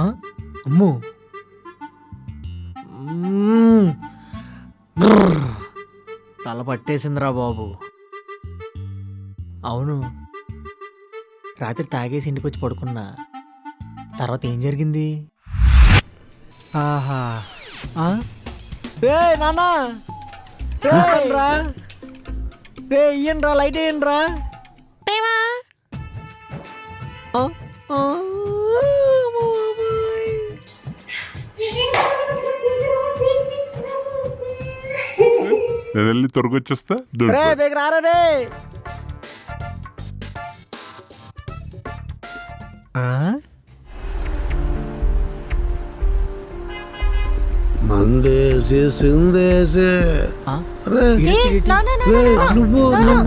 అమ్మో తల పట్టేసిందిరా బాబు. అవును, రాత్రి తాగేసి ఇంటికి వచ్చి పడుకున్నా. తర్వాత ఏం జరిగింది? ఆహా రే నాన్నా, రా రే, ఇయ్యండ్రా లైట్ ఇయ్యండ్రా. నేను వెళ్ళి త్వరగొచ్చేస్తా. రే బేగ రారా రే. మందేసి సిందేసి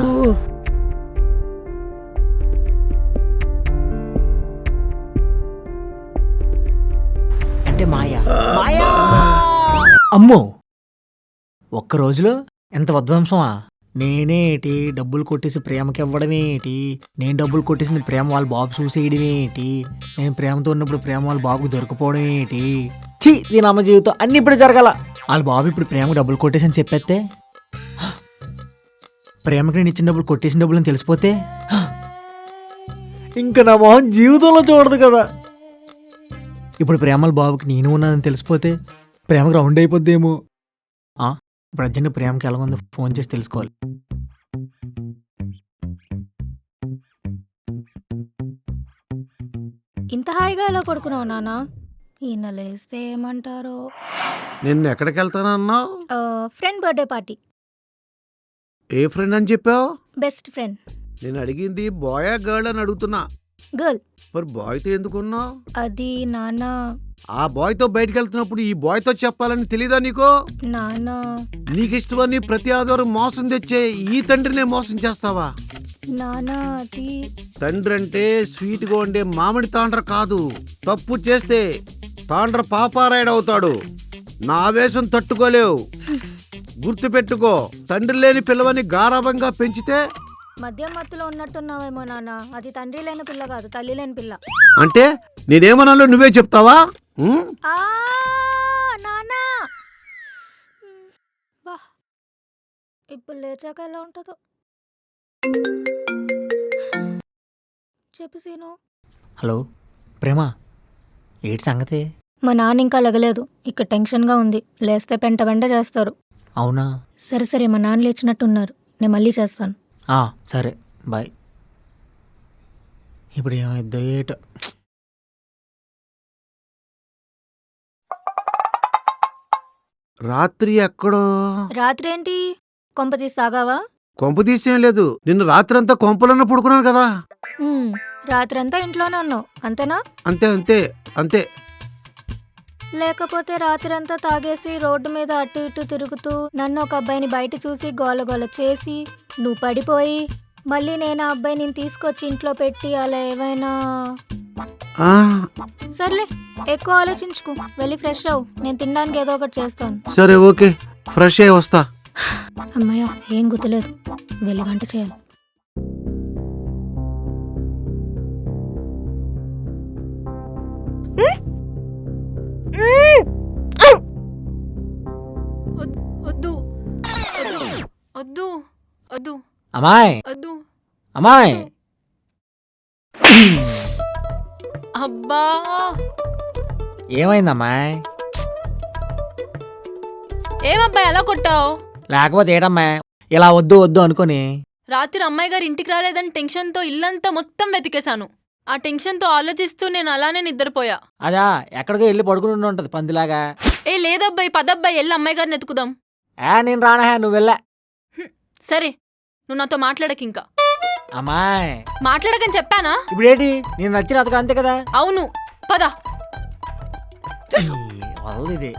నువ్వు అంటే మాయా మాయా. అమ్మో, ఒక్క రోజులో ఎంత విధ్వంసమా! నేనేటి డబ్బులు కొట్టేసి ప్రేమకి ఇవ్వడమేటి, నేను డబ్బులు కొట్టేసిన ప్రేమ వాళ్ళ బాబు చూసేయడమేటి, నేను ప్రేమతో ఉన్నప్పుడు ప్రేమ వాళ్ళ బాబుకు దొరికిపోవడం ఏంటి. ఛీ, దీని అమ్మ జీవితం అన్ని ఇప్పుడు జరగాల. వాళ్ళ బాబు ఇప్పుడు ప్రేమ డబ్బులు కొట్టేసని చెప్పేస్తే, ప్రేమకి నేను ఇచ్చిన డబ్బులు కొట్టేసిన డబ్బులు అని తెలిసిపోతే ఇంకా నా మొహం జీవితంలో చూడదు కదా. ఇప్పుడు ప్రేమల బాబుకి నేను ఉన్నానని తెలిసిపోతే ప్రేమకు రౌండ్ అయిపోద్దేమో. ఇప్పుడు అర్జెంట్ ప్రేమకి ఎలా ఉందో ఫోన్ చేసి తెలుసుకోవాలి. ఇంత హాయిగా ఎలా పడుకున్నావు నాన్న? ఈయన లేస్తే ఏమంటారో. నిన్న ఎక్కడికి వెళ్తానన్నావు? Friend birthday party. ఏ ఫ్రెండ్ అని చెప్పావు? Best friend. నేను అడిగింది బాయా గర్ల్ అని అడుగుతున్నా. గర్ల్. మరి బాయ్తో ఎందుకున్నావు? అది నాన్న. ఆ బాయ్తో బయటకు వెళ్తున్నప్పుడు ఈ బాయ్తో చెప్పాలని తెలీదా నీకు? నాన్న, నీకు ఇష్టమని ప్రతి ఆదివారం మోసం తెచ్చే ఈ తండ్రినే మోసం చేస్తావా? నాన్న అది తండ్రి అంటే స్వీట్గా ఉండే మామిడి తాండ్ర కాదు. తప్పు చేస్తే తాండ్ర పాపారాయుడవుతాడు. నా ఆవేశం తట్టుకోలేవు. గుర్తుపెట్టుకో, తండ్రి లేని పిల్లవని గారాబంగా పెంచితే మధ్య మత్తులో ఉన్నట్టున్నావేమో నాన్న. అది తండ్రి లేని పిల్ల కాదు, తల్లి లేని పిల్ల. అంటే నేనేమన్నాలో నువ్వే చెప్తావా? నాన్న, బా ఇప్పుడు లేచాక ఎలా ఉంటుందో చెప్పు సీను. హలో ప్రేమ, ఏంటి సంగతి? మా నాన్న ఇంకా లెగలేదు. ఇక్కడ టెన్షన్గా ఉంది. లేస్తే పెంట వెంట చేస్తారు. అవునా? సరే సరే, మా నాన్న లేచినట్టున్నారు. నేను మళ్ళీ చేస్తాను. సరే బాయ్. ఇప్పుడు ఏమైద్దో ఏటో. రాత్రి ఎక్కడో. రాత్రి ఏంటి? కొంప తీసి తాగావా? కొంప తీసేం లేదు. నిన్ను రాత్రంతా కొంపలన్నా పడుకున్నాను కదా. రాత్రంతా ఇంట్లోనే ఉన్నావు అంతేనా? అంతే అంతే అంతే. లేకపోతే రాత్రంతా తాగేసి రోడ్డు మీద అటు ఇటు తిరుగుతూ నన్ను ఒక అబ్బాయిని బయట చూసి గోల గోల చేసి నువ్వు పడిపోయి మళ్ళీ నేను ఆ అబ్బాయిని తీసుకొచ్చి ఇంట్లో పెట్టి అలా ఏమైనా. సర్లే, ఎక్కువ ఆలోచించుకు. వెళ్ళి ఫ్రెష్ అవ్వు. నేను తినడానికి ఏదో ఒకటి చేస్తాను. సరే ఓకే, ఫ్రెష్ అయ్యి వస్తా. అమ్మయ్య, ఏం గుర్తులేదు. వెళ్ళి వంట చేయాలి. వద్దు వద్దు వద్దు అమ్మాయి, వద్దు అమ్మాయి. అబ్బా, ఏమైందమ్మాయి? ఏమబ్బాయి అలా కొట్టావు? లేకపోతే ఏటమ్మాయి ఇలా వద్దు వద్దు అనుకుని రాత్రి అమ్మాయి గారు ఇంటికి రాలేదని టెన్షన్తో ఇల్లంతా మొత్తం వెతికేశాను. ఆ టెన్షన్తో ఆలోచిస్తూ నేను అలానే నిద్రపోయా. అదా ఎక్కడికో వెళ్ళి పడుకుని ఉంటది పందిలాగా. లేదబ్బాయి, పదబ్బాయి, వెళ్ళి అమ్మాయి గారిని ఎత్తుకుదాం. నేను రానా, నువ్వు వెళ్ళా. సరే, నువ్వు నాతో మాట్లాడకింకా. అమ్మాయి మాట్లాడకని చెప్పానా? ఇప్పుడేంటి, నేను నచ్చిన అతను అంతే కదా. అవును, పద. ఇది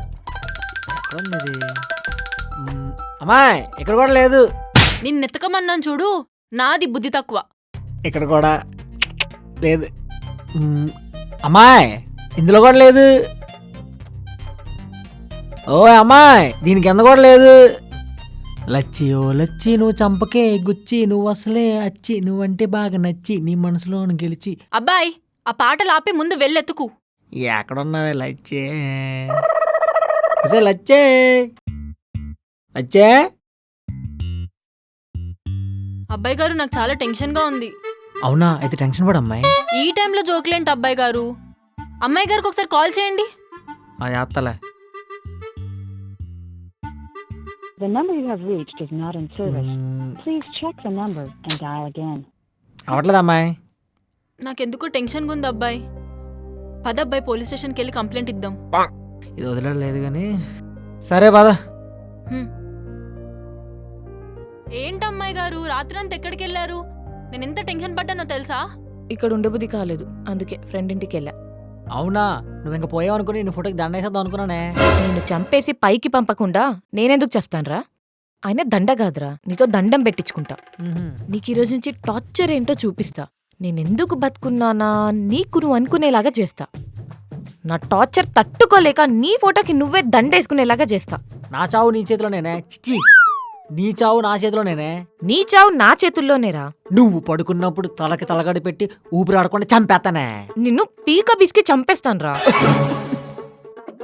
అమ్మాయి ఇక్కడ కూడా లేదు. నిన్నెత్తకమన్నాను చూడు, నాది బుద్ధి తక్కువ. ఇక్కడ కూడా లేదు. అమ్మాయి ఇందులో కూడా లేదు. ఓ అమ్మాయి, దీనికి ఎంత కూడా లేదు. లచ్చి ఓ లచ్చి నువ్వు చంపకే గుచ్చి, నువ్వు అసలే అచ్చి, నువ్వంటే బాగా నచ్చి నీ మనసులోను గెలిచి. అబ్బాయి, ఆ పాటలు ఆపి ముందు వెళ్ళెత్తుకు. ఎక్కడున్నావే లచ్చే? లచ్చే లచ్చే. అబ్బాయి గారు నాకు చాలా టెన్షన్గా ఉంది. అవునా? అయితే టెన్షన్ పడు అమ్మాయి. ఈ టైంలో జోకులేంటి అబ్బాయి గారు? అమ్మాయి గారికి ఒకసారి కాల్ చేయండి. చేస్తలే. The number you have reached is not in service. Please check the number and dial again. అవట్లేదు అమ్మాయి. నాకెందుకో టెన్షన్గా ఉంది అబ్బాయి. పదబ్బాయి పోలీస్ స్టేషన్కి వెళ్ళి కంప్లైంట్ ఇద్దాం. ఇది వదిలేదు కానీ సరే పద. ఏంటమ్మాయి గారు రాత్రంతా ఎక్కడికి వెళ్ళారు? నేను ఎంత టెన్షన్ పడ్డానో తెలుసా? ఇక్కడ ఉండబుద్ధి కాలేదు, అందుకే ఫ్రెండ్ ఇంటికి వెళ్ళా. అవునా? నువ్వు ఇంకా పోయావు అనుకుని నీ ఫోటోకి దండ వేసేద్దాం అనుకున్నానే. నిన్ను చంపేసి పైకి పంపకుండా నేనెందుకు చేస్తాన్రా? ఆయన దండ కాదురా, నీతో దండం పెట్టించుకుంటా. నీకు ఈరోజు నుంచి టార్చర్ ఏంటో చూపిస్తా. నేనెందుకు బతుకున్నానా నీకు నువ్వు అనుకునేలాగా చేస్తా. నా టార్చర్ తట్టుకోలేక నీ ఫోటోకి నువ్వే దండేసుకునేలాగా చేస్తా. నా చావు నీ చేతిలోనేనే. చిచ్చి, నీ చావు నా చేతిలోనేనే. నీ చావు నా చేతుల్లోనేరా. నువ్వు పడుకున్నప్పుడు తలకి తలగడి పెట్టి ఊపిరాడకుండా చంపేస్తానే. నిన్ను పీక బిస్కి చంపేస్తాన్రా.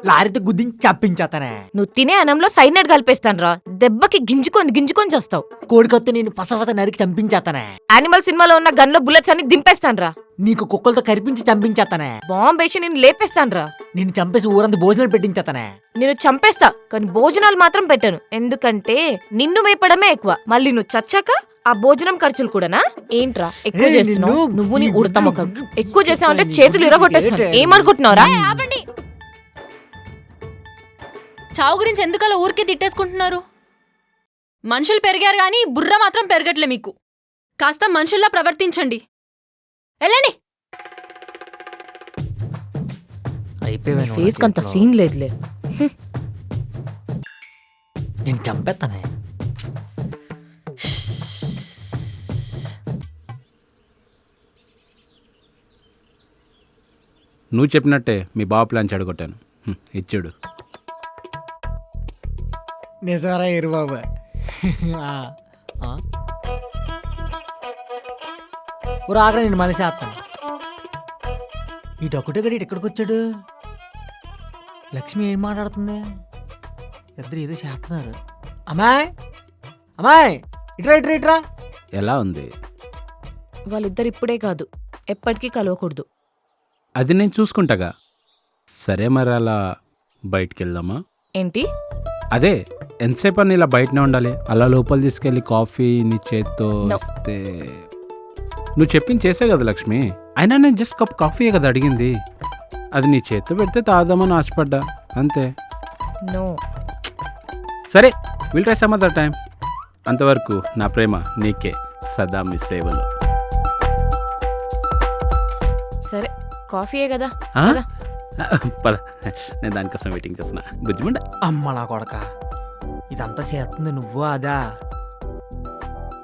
లారీతో గుద్దించి చంపించేస్తానే. నువ్వు తినే అన్నంలో సైనైడ్ కలిపేస్తాన్రా. దెబ్బకి గింజుకొని చేస్తావు. కోడికత్తి నేను పసపస నరికి చంపించేస్తానే. యానిమల్ సినిమాలో ఉన్న గన్లో బుల్లెట్స్ అన్ని దింపేస్తాన్రా. నీకు కుక్కలతో కరిపించి చంపించేస్తానే. బాంబేసి నేను లేపేస్తాన్రా. నేను చంపేసి ఊరంతా భోజనాలు పెట్టించేస్తానే. నేను చంపేస్తా, కానీ భోజనాలు మాత్రం పెట్టను. ఎందుకంటే నిన్ను మేపడమే ఎక్కువ, మళ్ళీ నువ్వు చచ్చాక ఆ భోజనం ఖర్చులు కూడానా? ఏంట్రా ఎక్కువ చేస్తున్నావు? నువ్వు నీ ఉడత ముఖం ఎక్కువ చేసావంటే చేతులు ఇరగొట్టేస్తాను. ఏమనుకుంటున్నావురా? ఆపండి. చావు గురించి ఎందుకలా ఊరికే తిట్టేసుకుంటున్నారు? మనుషులు పెరిగారు కానీ బుర్ర మాత్రం పెరగట్లే మీకు. కాస్త మనుషుల్లా ప్రవర్తించండి. వెళ్ళండి. ఫేస్ కంత సీన్ లేదులే. నేను చంపేస్తానే. నువ్వు చెప్పినట్టే మీ బావ ప్లాన్ చెడగొట్టాను. ఇచ్చాడు. నిజారా ఇరు బాబు. ఆగ్రా నేను మళ్ళీ చేస్తాను. ఇటొకటి ఎక్కడికి వచ్చాడు? లక్ష్మి ఏం మాట్లాడుతుంది? ఇద్దరు ఏదో చేస్తున్నారు. అమ్మాయి అమ్మాయి ఇట్రా ఇట్రా ఇట్రా. ఎలా ఉంది? వాళ్ళిద్దరు ఇప్పుడే కాదు, ఎప్పటికీ కలవకూడదు. అది నేను చూసుకుంటాగా. సరే మరి అలా బయటికి వెళ్దామా? ఏంటి? అదే ఎంతసేపు అని ఇలా బయటనే ఉండాలి? అలా లోపల తీసుకెళ్ళి కాఫీ నీ చేత్తో ఇస్తే. నువ్వు చెప్పింది చేసే కదా లక్ష్మి. అయినా నేను జస్ట్ కప్ కాఫీయే కదా అడిగింది. అది నీ చేత్తో పెడితే తాగుదామని ఆశపడ్డా, అంతే. నో. సరే, will try some other time. అంతవరకు నా ప్రేమ నీకే సదా మీ సేవలో. సరే, కాఫీయే కదా. పద, నేను దానికోసం వెయిటింగ్ చేస్తున్నా. బుజ్జిమండ. అమ్మ నా కొడక, ఇదంతా చేస్తుంది నువ్వు అదా?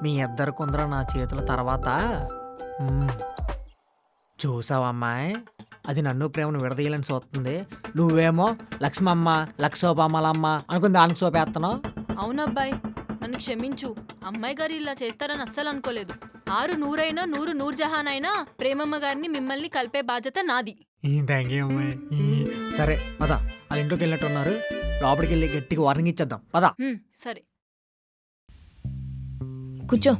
మీ ఇద్దరు కొందరు నా చేతుల తర్వాత. చూసావమ్మాయి, అది నన్ను ప్రేమను విడదీయాలని చూస్తుంది. నువ్వేమో లక్ష్మమ్మ లక్ష్మోపామలమ్మ అనుకుని దానికి చూపేస్తున్నావు. అవునబ్బాయి, నన్ను క్షమించు. అమ్మాయి గారు ఇలా చేస్తారని అస్సలు అనుకోలేదు. 6 నూరైనా 100 నూర్జహాన్ అయినా ప్రేమమ్మ గారిని మిమ్మల్ని కలిపే బాధ్యత నాది. థ్యాంక్ యూ అమ్మాయి. సరే పద, వాళ్ళ ఇంట్లోకి వెళ్ళినట్టున్నారు. లోపలికి వెళ్ళి గట్టిగా వార్నింగ్ ఇచ్చేద్దాం. పద. సరే, కూర్చో.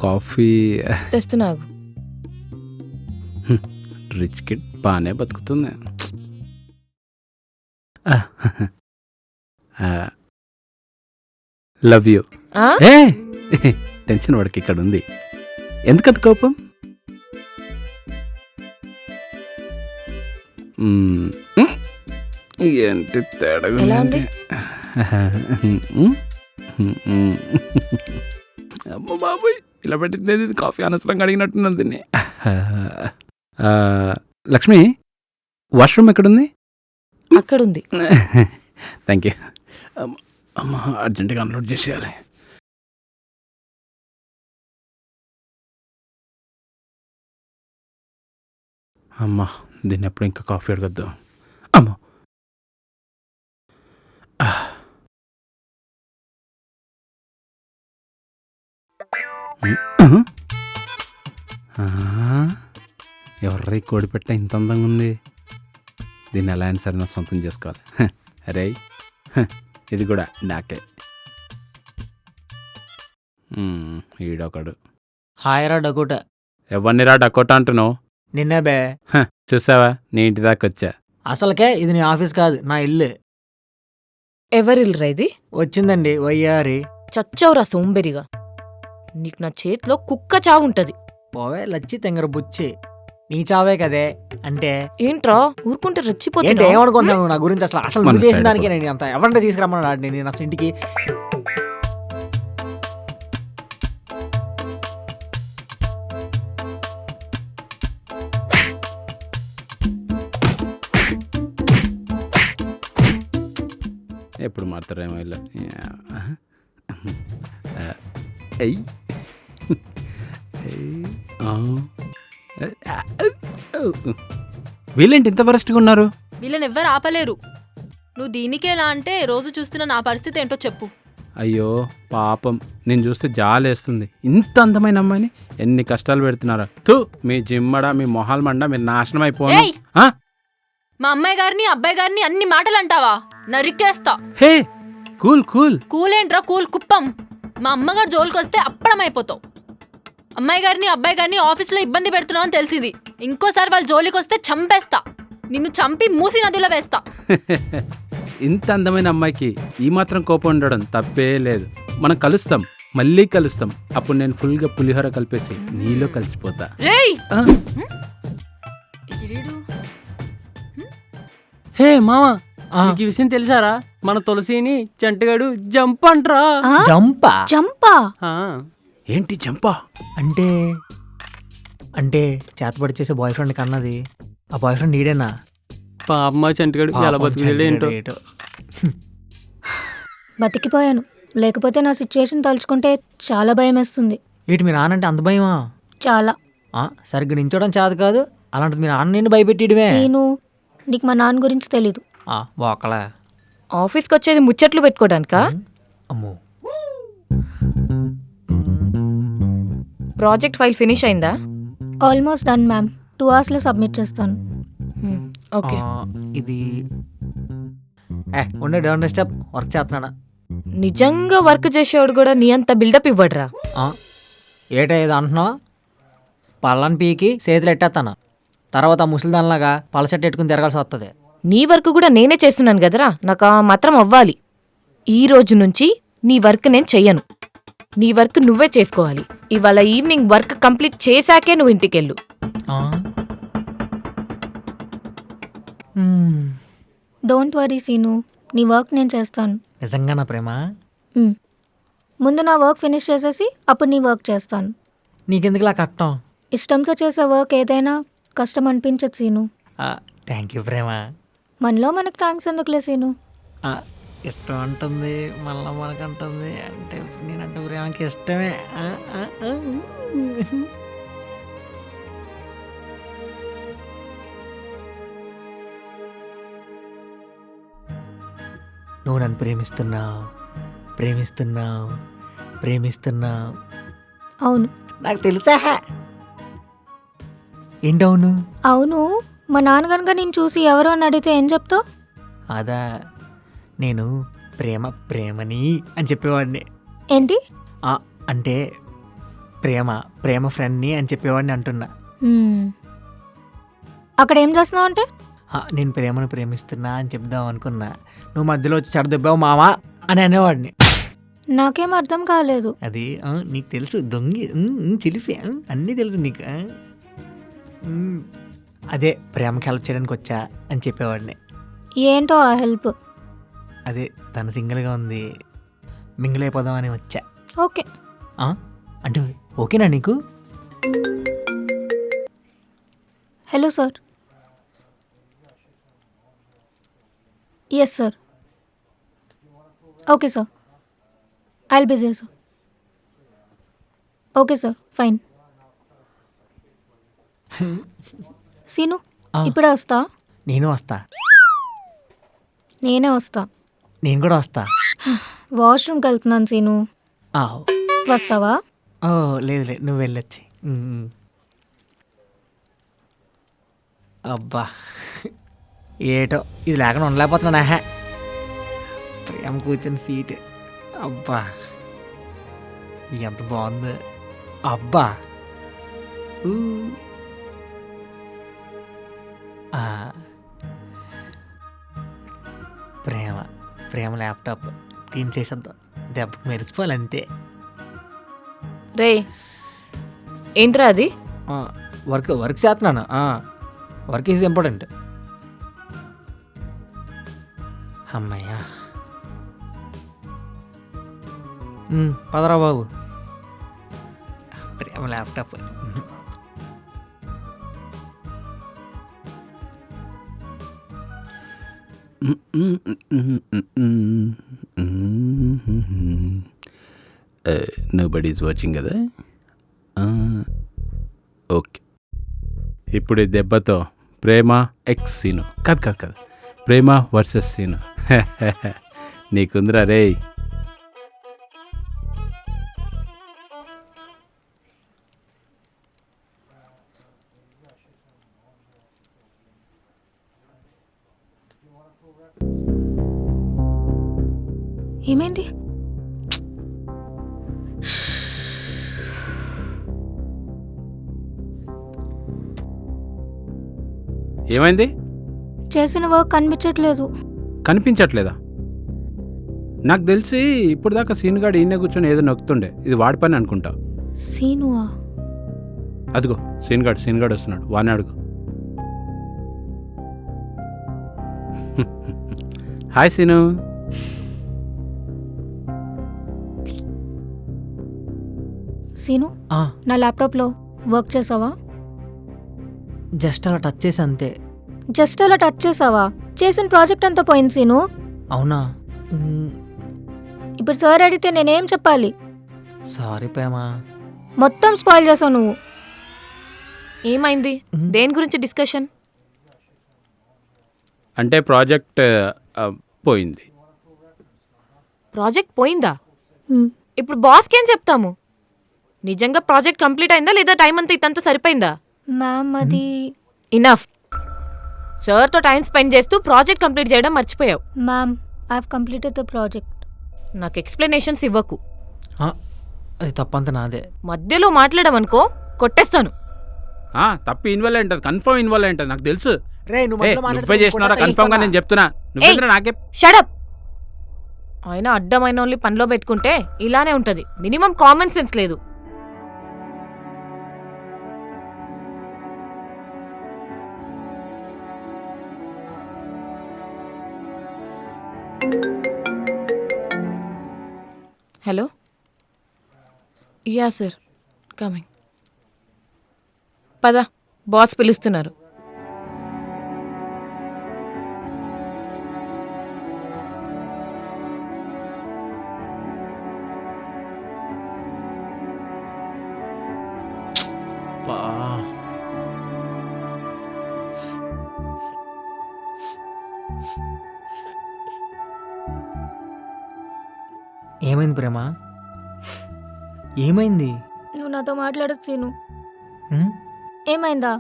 కాఫీ తెస్తున్నాగు. రిచ్ కిడ్ బాగానే బతుకుతుంది. Love you. ఏ టెన్షన్ వాడికి ఇక్కడ ఉంది. ఎందుకంత కోపం? ఏంటి తేడా? ఎలా ఉంది? అమ్మ బాబోయ్, ఇలా పెట్టింది కాఫీ అనవసరంగా అడిగినట్టున్నది దీన్ని. లక్ష్మి, వాష్రూమ్ ఎక్కడుంది? అక్కడుంది. Thank you. అమ్మ, అర్జెంటుగా అన్లోడ్ చేసేయాలి. అమ్మా, దీన్ని ఎప్పుడు ఇంకా కాఫీ అడగద్దు. అమ్మా, ఎవర్రీ కోడి పెట్ట ఇంత అందంగా ఉంది. దీన్ని ఎలా అయినా సరే నా సొంతం చేసుకోవాలి. అరే ఇది కూడా నాకే. ఈడొకడు. హాయ్ రా డకోట. ఎవరిని రా డకోటా అంటున్నావు? నిన్నే బే. చూసావా నీ ఇంటి దాకా వచ్చా. అసలుకే ఇది నీ ఆఫీస్ కాదు, నా ఇల్లు. ఎవరిల్రా ఇది? వచ్చిందండి వయ్యారి. చచ్చవురా సోంబెరిగా. నీకు నా చేతిలో కుక్క చావుంటది. పోవే లచ్చి తెంగర బుచ్చి. నీ చావే కదే. అంటే ఏంట్రా ఊరుకుంటే ఏంటి రెచ్చిపోతున్నా? ఏమనుకున్నావు నువ్వు నా గురించి? అసలు మన నువ్వు చేసిన side దానికి నేను అంత ఎవరంటే తీసుకురమ్మన్నాడు నేను అసలు ఇంటికి. ఎప్పుడు మారుతారేమో ఇలా. ఎయ్ వీళ్ళేంటి ఇంత వరస్ట్గా ఉన్నారు? వీళ్ళని ఎవ్వరు ఆపలేరు. నువ్వు దీనికేలా అంటే రోజు చూస్తున్న నా పరిస్థితి ఏంటో చెప్పు. అయ్యో పాపం, నేను చూస్తే జాలేస్తుంది. ఇంత అందమైన అమ్మాయిని ఎన్ని కష్టాలు పెడుతున్నారా. తూ మీ జిమ్మడా, మీ మొహాల్ మండ, మీరు నాశనం అయిపోను. ఏయ్! మా అమ్మాయి గారిని అబ్బాయి గారిని అన్ని మాటలు అంటావా? నరికేస్తా. Hey cool cool. కూలేంట్రా కూల్ కుప్పం. మా అమ్మగారు జోలికొస్తే అప్పడమైపోతావు. అమ్మాయి గారిని అబ్బాయి గారిని ఆఫీస్లో ఇబ్బంది పెడుతున్నావు అని తెలిసింది. ఇంకోసారి వాళ్ళ జోలికొస్తే చంపేస్తా. నిన్ను చంపి మూసి నదిలో వేస్తా. ఇంత అందమైన అమ్మాయికి ఈ మాత్రం కోపం ఉండడం తప్పే లేదు. మనం కలుస్తాం, మళ్ళీ కలుస్తాం. అప్పుడు నేను ఫుల్గా పులిహోర కలిపేసి నీలో కలిసిపోతా. రేయ్! ఆ, ఈడేడు. హే మామ, ఆ, నీకు ఈ విషయం తెలుసారా? మన తులసిని చంటగాడు జంప్ అంట్రా. ఆ? జంపా? చంపా? ఆ, ఏంటి చంపా? అంటే అంటే చేతబడి చేసే బాయ్ ఫ్రెండ్ కన్నది. ఆ బాయ్ ఫ్రెండ్ ఈడేనా? పాపమ్మ చంటగాడు ఎలా పాపం బతుకుతాడో ఏంటో. ఏంటో. బతికిపోయాను. లేకపోతే నా సిచ్యువేషన్ తలుచుకుంటే చాలా భయం వేస్తుంది. ఏంటి మీ నాన్నంటే అంత భయమా? చాలా. సరిగ్గా నించోడం చేత కాదు, అలాంటిది మీ నాన్న నిన్ను భయపెట్టిడమే. సీను, నీకు మా నాన్న గురించి తెలీదు. బోకలా. ఆఫీస్కి వచ్చేది ముచ్చట్లు పెట్టుకోవడానికా? అమ్మో. ప్రాజెక్ట్ ఫైల్ ఫినిష్ అయిందా? Almost done ma'am. 2 అవర్స్లో సబ్మిట్ చేస్తాను. ఓకే. ఇది ఉండే డౌన్ స్టెప్ వర్క్ చేస్తున్నాడా? నిజంగా వర్క్ చేసేవాడు కూడా నీ అంత బిల్డప్ ఇవ్వడురా. ఏటా ఏదో అంటున్నావా? పళ్ళని పీకి చేతులు ఎట్టేస్తాను. తర్వాత ముసలిదానిలాగా పలసెట్ ఎట్టుకుని తిరగాల్సి వస్తుంది. నీ వర్క్ కూడా నేనే చేస్తున్నాను కదరా, నాకు ఆ మాత్రం అవ్వాలి. ఈ రోజు నుంచి నీ వర్క్ నేను చెయ్యను. నీ వర్క్ నువ్వే చేసుకోవాలి. ఇవాళ ఈవినింగ్ వర్క్ కంప్లీట్ చేశాకే నువ్వు ఇంటికెళ్ళు. డోంట్ వరీ సీను, నీ వర్క్ నేను చేస్తాను. నిజంగా నా ప్రేమ? ముందు నా వర్క్ ఫినిష్ చేసేసి అప్పుడు నీ వర్క్ చేస్తాను. నీకెందుకులా కట్టం? ఇష్టంతో చేసే వర్క్ ఏదైనా కష్టం అనిపించదు సీను. థ్యాంక్ యూ ప్రేమ. మనలో మనకు థ్యాంక్స్ ఎందుకులే సీను. ఇష్టం అంటుంది, మళ్ళీ మనకంటుంది. అంటే నేనంటే ప్రేమకి ఇష్టమే. నువ్వు నన్ను ప్రేమిస్తున్నావు, ప్రేమిస్తున్నావు, ప్రేమిస్తున్నావు. అవును. నాకు తెలుసా? ఏంటవును? అవును, మా నాన్న కనుక నేను చూసి ఎవరో అని అడిగితే ఏం చెప్తావు? అదా, నేను ప్రేమని అని చెప్పేవాడిని. ఏంటి? అంటే ప్రేమ ఫ్రెండ్ని అని చెప్పేవాడిని అంటున్నా. అక్కడ ఏం చేస్తున్నావు అంటే? నేను ప్రేమను ప్రేమిస్తున్నా అని చెప్దాం అనుకున్నా. నువ్వు మధ్యలో వచ్చి చెడదెబ్బావు మావా అని అనేవాడిని. నాకేం అర్థం కాలేదు. అది నీకు తెలుసు, దొంగి చిలిపి అన్నీ తెలుసు నీకు. అదే ప్రేమకి హెల్ప్ చేయడానికి వచ్చా అని చెప్పేవాడిని. ఏంటో ఆ హెల్ప్? అదే తను సింగిల్గా ఉంది, మింగిల్ అయిపోదామని వచ్చా. ఓకే. అంటే ఓకేనా నీకు? Hello sir. Yes sir. Okay sir, I'll be there sir. Okay sir, fine. Seenu, ఇప్పుడే వస్తా. నేను వస్తా. నేనే వస్తా. నేను కూడా వస్తా. వాష్రూమ్కి వెళ్తున్నాను సీను. వస్తావా? లేదు నువ్వు వెళ్ళొచ్చి. అబ్బా ఏటో ఇది లేకుండా ఉండలేకపోతున్నాను. ఆహా ప్రేమ కూర్చుని సీట్. అబ్బా ఎంత బాగుంది. అబ్బా ఊ. ఆ. ప్రేమ ప్రేమ ల్యాప్టాప్ క్లీన్ చేసేద్దాం, దెబ్బకి మెరిసిపోవాలి అంతే. రే ఏంట్రా అది? వర్క్ చేస్తున్నాను. Work is important. అమ్మయ్యా పదరా బాబు. ప్రేమ ల్యాప్టాప్. నోబడీ ఈజ్ వాచింగ్ కదా. ఓకే, ఇప్పుడు ఈ దెబ్బతో ప్రేమ ఎక్స్ సీను కాదు ప్రేమ వర్సెస్ సీను. నీకుందిరా రే. ఏమైంది? ఏమైంది? చేసిన వర్క్ కనిపించట్లేదు. కనిపించట్లేదా? నాకు తెలిసి ఇప్పుడు దాకా సీన్ గాడు ఈయన కూర్చొని ఏదో నొక్కుతుండే. ఇది వాడి పని అనుకుంటా. సీనువా? అదిగో సీన్ గాడు వస్తున్నాడు, వాడిని అడుగు. Hi scene. సీను, నా ల్యాప్టాప్లో వర్క్ చేసావా? జస్ట్ అలా టచ్ చేసి అంతే. జస్ట్ అలా టచ్ చేసావా? చేసిన ప్రాజెక్ట్ అంతా పోయింది సీను. అవునా? ఇప్పుడు సార్ అడిగితే నేనేం చెప్పాలి? సారీ ప్రేమ. మొత్తం స్పాయిల్ చేసావు నువ్వు. ఏమైంది? దేని గురించి డిస్కషన్? అంటే ప్రాజెక్ట్ పోయింది. ప్రాజెక్ట్ పోయిందా? ఇప్పుడు బాస్కి ఏం చెప్తాము? నిజంగా ప్రాజెక్ట్ కంప్లీట్ అయిందా లేదా టైం అంతా ఇతంతా సరిపోయిందా? మ్యామ్ అది ఇనఫ్. సార్తో టైం స్పెండ్ చేస్తూ ప్రాజెక్ట్ కంప్లీట్ చేయడం మర్చిపోయావు. Ma'am I have completed the project. నాకు ఎక్స్ప్లెనేషన్స్ ఇవ్వకు. అది తప్పంత నాదే. మధ్యలో మాట్లాడమనుకో కొట్టేస్తాను. తప్పి ఇన్వాల్వ్ ఉంటుంది, కన్ఫర్మ్ ఇన్వాల్వ్ ఉంటుంది, నాకు తెలుసు. నువ్వే చేసినారా కన్ఫర్మ్ గా నేను చెప్తున్నా. నాకే షడప్. ఆయన అడ్డమైన ఓన్లీ పనిలో పెట్టుకుంటే ఇలానే ఉంటది. మినిమం కామన్ సెన్స్ లేదు. హలో. Yeah sir, coming. పద, బాస్ పిలుస్తున్నారు. ఏమైంది ప్రేమ? ఏమైంది? నువ్వు నాతో మాట్లాడదు సీను. ఏమైందా?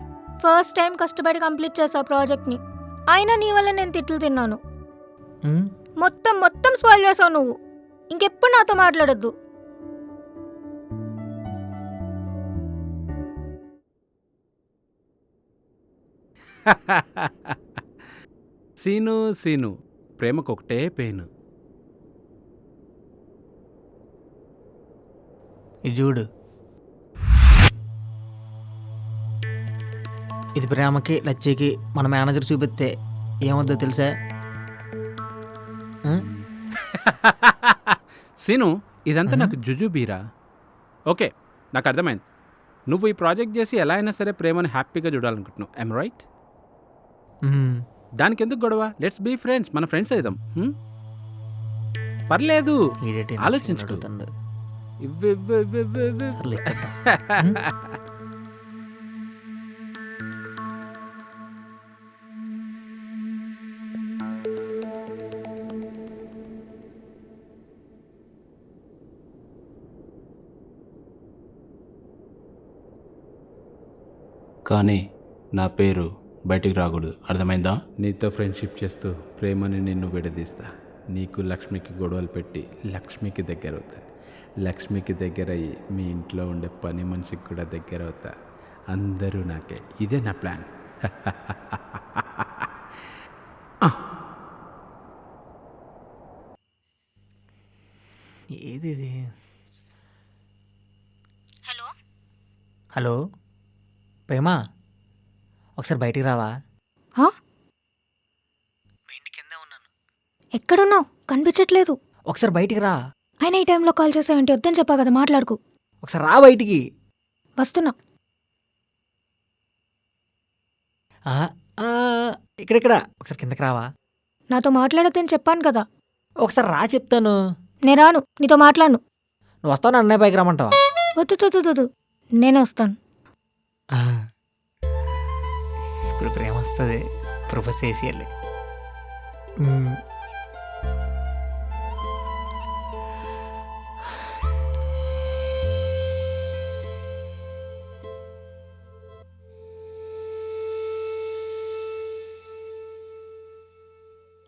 ఫస్ట్ టైం కష్టపడి కంప్లీట్ చేసా ప్రాజెక్ట్ని. అయినా నీ వల్ల నేను తిట్లు తిన్నాను. మొత్తం స్పాయిల్ చేసావు నువ్వు. ఇంకెప్పుడు నాతో మాట్లాడద్దు. సీను ప్రేమకు ఒకటే పెయిన్. ఇది చూడు, ఇది ప్రేమకి లచ్చికి మన మేనేజర్ చూపిస్తే ఏమవుద్దో తెలుసా? సీను, ఇదంతా నాకు జుజుబీరా. ఓకే, నాకు అర్థమైంది. నువ్వు ఈ ప్రాజెక్ట్ చేసి ఎలా అయినా సరే ప్రేమను హ్యాపీగా చూడాలనుకుంటున్నావు. I'm right? దానికి ఎందుకు గొడవ? Let's be friends. మన ఫ్రెండ్స్ అయిదాం. పర్లేదు, ఆలోచించుకో. కానీ నా పేరు బయటికి రాకూడదు, అర్థమైందా? నీతో ఫ్రెండ్షిప్ చేస్తూ ప్రేమని నిన్ను విడదీస్తా. నీకు లక్ష్మికి గొడవలు పెట్టి లక్ష్మికి దగ్గర అవుతా. లక్ష్మికి దగ్గర అయ్యి మీ ఇంట్లో ఉండే పని మనిషికి కూడా దగ్గర అవుతా. అందరూ నాకే. ఇదే నా ప్లాన్. ఏది ఇది? హలో హలో ప్రేమ, ఒకసారి బయటికి రావా? హా? మీ ఇంటి కిందే ఉన్నాను. ఎక్కడున్నావు? కనిపించట్లేదు. ఒకసారి బయటికి రా. అయినా ఈ టైంలో కాల్ చేసావేంటి? వద్దని చెప్పా కదా, మాట్లాడుకు. ఒకసారి రా బయటికి. వస్తున్నా. ఆ, ఆ, ఇక్కడిక్కడ. ఒకసారి కిందకి రావా? నాతో మాట్లాడొద్దని చెప్పాను కదా. ఒకసారి రా చెప్తాను. నేను రాను, నీతో మాట్లాడను. నువ్వు వస్తావు, అన్నయ్య పైకి రమ్మంటావా? వద్దు, నేనే వస్తాను. ఆ, ఇప్పుడు ప్రేమ వస్తుంది. ప్రపోజ్ చేసేయాలి.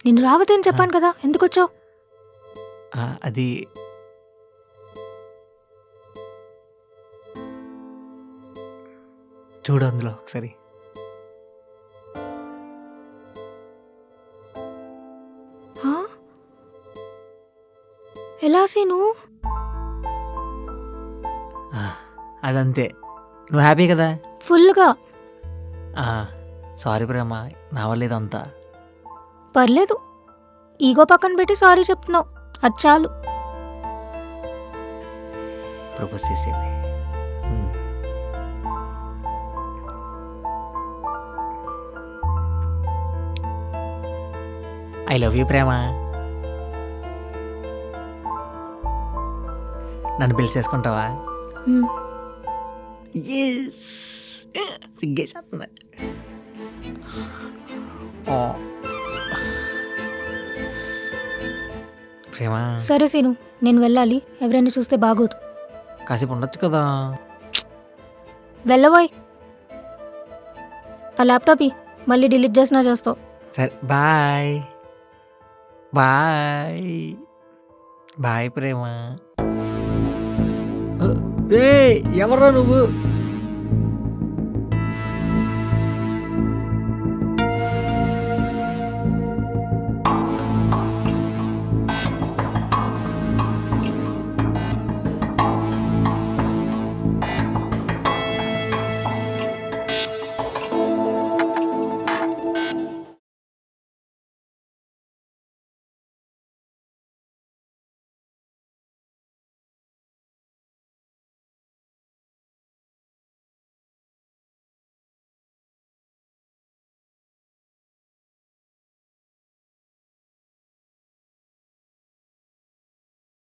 నేను రావద్దని చెప్పాను కదా, ఎందుకు వచ్చావు? అది చూడు అందులో ఒకసారి. ఎలా సీను? అదంతే. నువ్వు హ్యాపీ కదా? ఫుల్గా. సారీ ప్రేమ, నా వల్ల ఇదంతా. పర్లేదు, ఈగో పక్కన పెట్టి సారీ చెప్తున్నావు, అది చాలు. ప్రపోజ్ చేసేయాలి. ఐ లవ్ యూ ప్రేమ. నన్ను పిలిచేసుకుంటావా? సిగ్గేసేస్తుంది. ప్రేమ, సరే సీను, నేను వెళ్ళాలి. ఎవరైనా చూస్తే బాగోదు. కాసేపు ఉండొచ్చు కదా. వెళ్ళబోయ్. ఆ ల్యాప్టాప్ మళ్ళీ డిలీట్ చేసినా చేస్తావు. సరే, బాయ్ బాయ్ బాయ్ ప్రేమ. రే, ఎవరా నువ్వు?